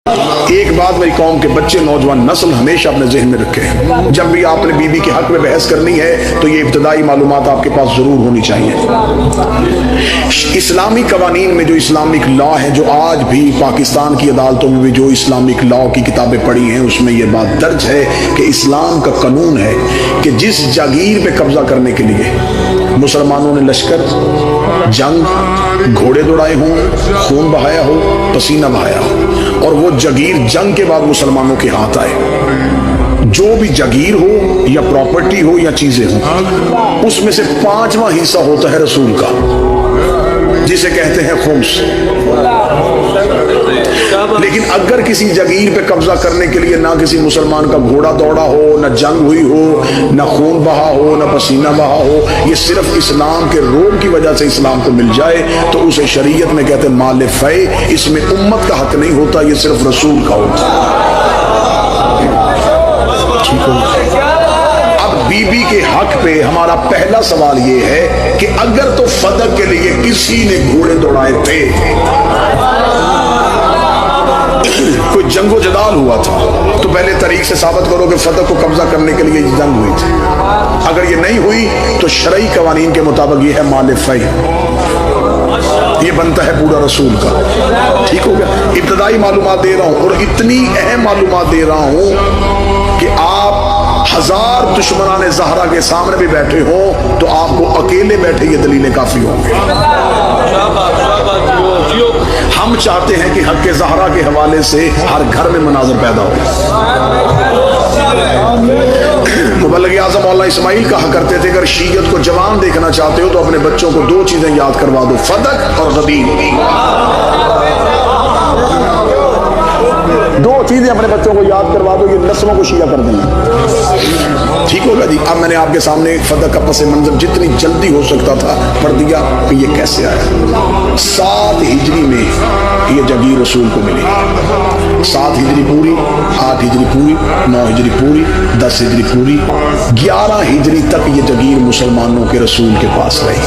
ایک بات میری قوم کے بچے نوجوان نسل ہمیشہ اپنے ذہن میں رکھے، جب بھی آپ نے بی بی کے حق میں بحث کرنی ہے تو یہ ابتدائی معلومات آپ کے پاس ضرور ہونی چاہیے۔ اسلامی قوانین میں جو اسلامک لا ہے، جو آج بھی پاکستان کی عدالتوں میں بھی جو اسلامک لا کی کتابیں پڑھی ہیں، اس میں یہ بات درج ہے کہ اسلام کا قانون ہے کہ جس جاگیر پہ قبضہ کرنے کے لیے مسلمانوں نے لشکر، جنگ، گھوڑے دوڑائے ہوں، خون بہایا ہو، پسینہ بہایا ہو، اور وہ جاگیر جنگ کے بعد مسلمانوں کے ہاتھ آئے، جو بھی جاگیر ہو یا پراپرٹی ہو یا چیزیں ہوں، اس میں سے 5واں حصہ ہوتا ہے رسول کا، جسے کہتے ہیں خمس۔ لیکن اگر کسی جاگیر پہ قبضہ کرنے کے لیے نہ کسی مسلمان کا گھوڑا دوڑا ہو، نہ جنگ ہوئی ہو، نہ خون بہا ہو، نہ پسینہ بہا ہو، یہ صرف اسلام کے روب کی وجہ سے اسلام کو مل جائے تو اسے شریعت میں کہتے ہیں مال فے۔ اس میں امت کا حق نہیں ہوتا، یہ صرف رسول کا ہوتا ہے۔ ٹھیک ہو؟ اب بی بی کے حق پہ ہمارا پہلا سوال یہ ہے کہ اگر تو فتح کے لیے کسی نے گھوڑے دوڑائے تھے، کوئی جنگ و جدال ہوا تھا، تو پہلے طریق سے ثابت کرو کہ فتح کو قبضہ کرنے کے لیے جنگ ہوئی تھی۔ اگر یہ نہیں ہوئی تو شرعی قوانین کے مطابق یہ ہے مال فے، یہ بنتا ہے پورا رسول کا۔ ٹھیک ہو گیا؟ ابتدائی معلومات دے رہا ہوں اور اتنی اہم معلومات دے رہا ہوں کہ آپ 1000 دشمنان زہرا کے سامنے بھی بیٹھے ہوں تو آپ کو اکیلے بیٹھے یہ دلیلیں کافی ہوں گے۔ ہم چاہتے ہیں کہ حق زہرا کے حوالے سے ہر گھر میں مناظر پیدا ہو۔ مبلغ اعظم مولانا اسماعیل کہا کرتے تھے اگر شیعت کو جوان دیکھنا چاہتے ہو تو اپنے بچوں کو 2 چیزیں یاد کروا دو، فدق اور غدیر۔ 2 چیزیں اپنے بچوں کو یاد کروا دو، یہ نسلوں کو شیعہ کر دیں گے۔ ٹھیک ہوگا جی؟ اب میں نے آپ کے سامنے فتح کا پس منظر جتنی جلدی ہو سکتا تھا پڑھ دیا کہ یہ کیسے آیا۔ 7 ہجری میں یہ جاگیر رسول کو ملی، 7 ہجری پوری، 8 ہجری پوری، 9 ہجری پوری، 10 ہجری پوری، 11 ہجری تک یہ جاگیر مسلمانوں کے رسول کے پاس رہی۔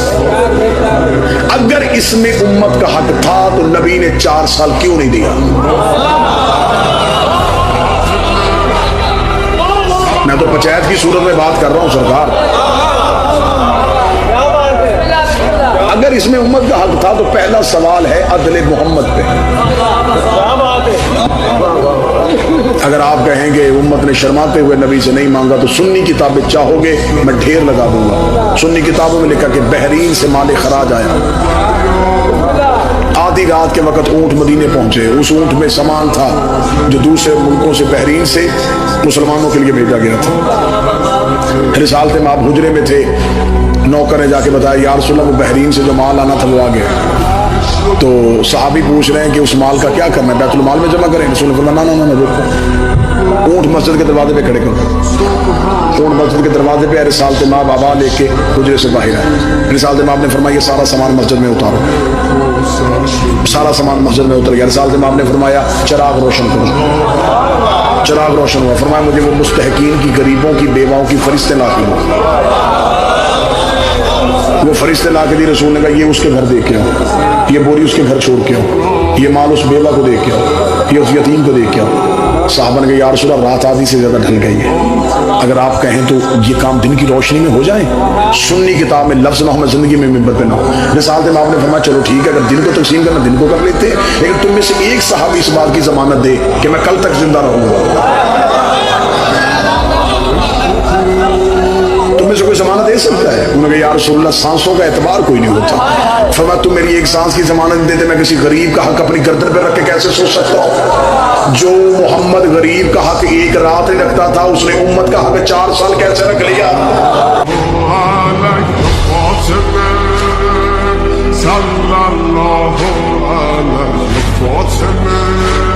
اگر اس میں امت کا حق تھا تو نبی نے 4 سال کیوں نہیں دیا؟ میں تو پنچایت کی صورت میں بات کر رہا ہوں سرکار۔ اگر اس میں امت کا حق تھا تو پہلا سوال ہے عدل محمد پہ۔ اگر آپ کہیں گے امت نے شرماتے ہوئے نبی سے نہیں مانگا تو سنی کتابیں چاہو گے میں ڈھیر لگا دوں گا۔ سنی کتابوں میں لکھا کہ بحرین سے مال خراج آیا، آدھی رات کے وقت اونٹ مدینے پہنچے، اس اونٹ میں سامان تھا جو دوسرے ملکوں سے بحرین سے مسلمانوں کے لیے بھیجا گیا تھا۔ رسالت مآب حجرے میں تھے، نوکر نے جا کے بتایا یا رسول اللہ وہ بحرین سے جو مال آنا تھا وہ آ گیا۔ تو صحابی پوچھ رہے ہیں کہ اس مال کا کیا کرنا ہے، بیت المال میں جمع کریں؟ رسول اللہ فرمایا نہ روکو، اونٹ مسجد کے دروازے پہ کھڑے کرو۔ اونٹ مسجد کے دروازے پہ رسالت مآب آبا لے کے حجرے سے باہر آئے۔ رسالت مآب نے فرمایا یہ سارا سامان مسجد میں اتارو۔ سارا سامان مسجد میں اتر گیا۔ رسالت مآب نے فرمایا چراغ روشن کرو۔ چراغ روشن ہوا۔ فرمایا مجھے وہ مستحقین کی، غریبوں کی، بیواؤں کی فرشتے لا کے دو۔ وہ فرشتے لا کے دی۔ رسول نے کہا یہ اس کے گھر دے کے آؤ، یہ بوری اس کے گھر چھوڑ کے آؤ، یہ مال اس بیوہ کو دے کے آؤ، یہ اس یتیم کو دے کے آؤ۔ صحابہ نے کہا یا رسول اللہ رات آدھی سے زیادہ ڈھل گئی ہے، اگر آپ کہیں تو یہ کام دن کی روشنی میں ہو جائے۔ سنی کتاب میں لفظ نہ ہو، میں زندگی میں ممبر پہ نہ ہو۔ رسالت مآب نے فرمایا چلو ٹھیک ہے، اگر دن کو تقسیم کرنا دن کو کر لیتے، لیکن تم میں سے ایک صحابی اس بات کی ضمانت دے کہ میں کل تک زندہ رہوں گا۔ تم میں سے کوئی ضمانت دے سکتا ہے؟ انہوں نے کہا یا رسول اللہ سانسوں کا اعتبار کوئی نہیں ہوتا۔ فرمایا تم میری ایک سانس کی ضمانت دے دے، میں کسی غریب کا حق اپنی گردن پہ رکھ کے کیسے سو سکتا ہوں؟ جو محمد غریب کا حق ایک رات نہیں رکھتا تھا، اس نے امت کا حق 4 سال کیسے رکھ لیا؟ صلی اللہ علیہ وسلم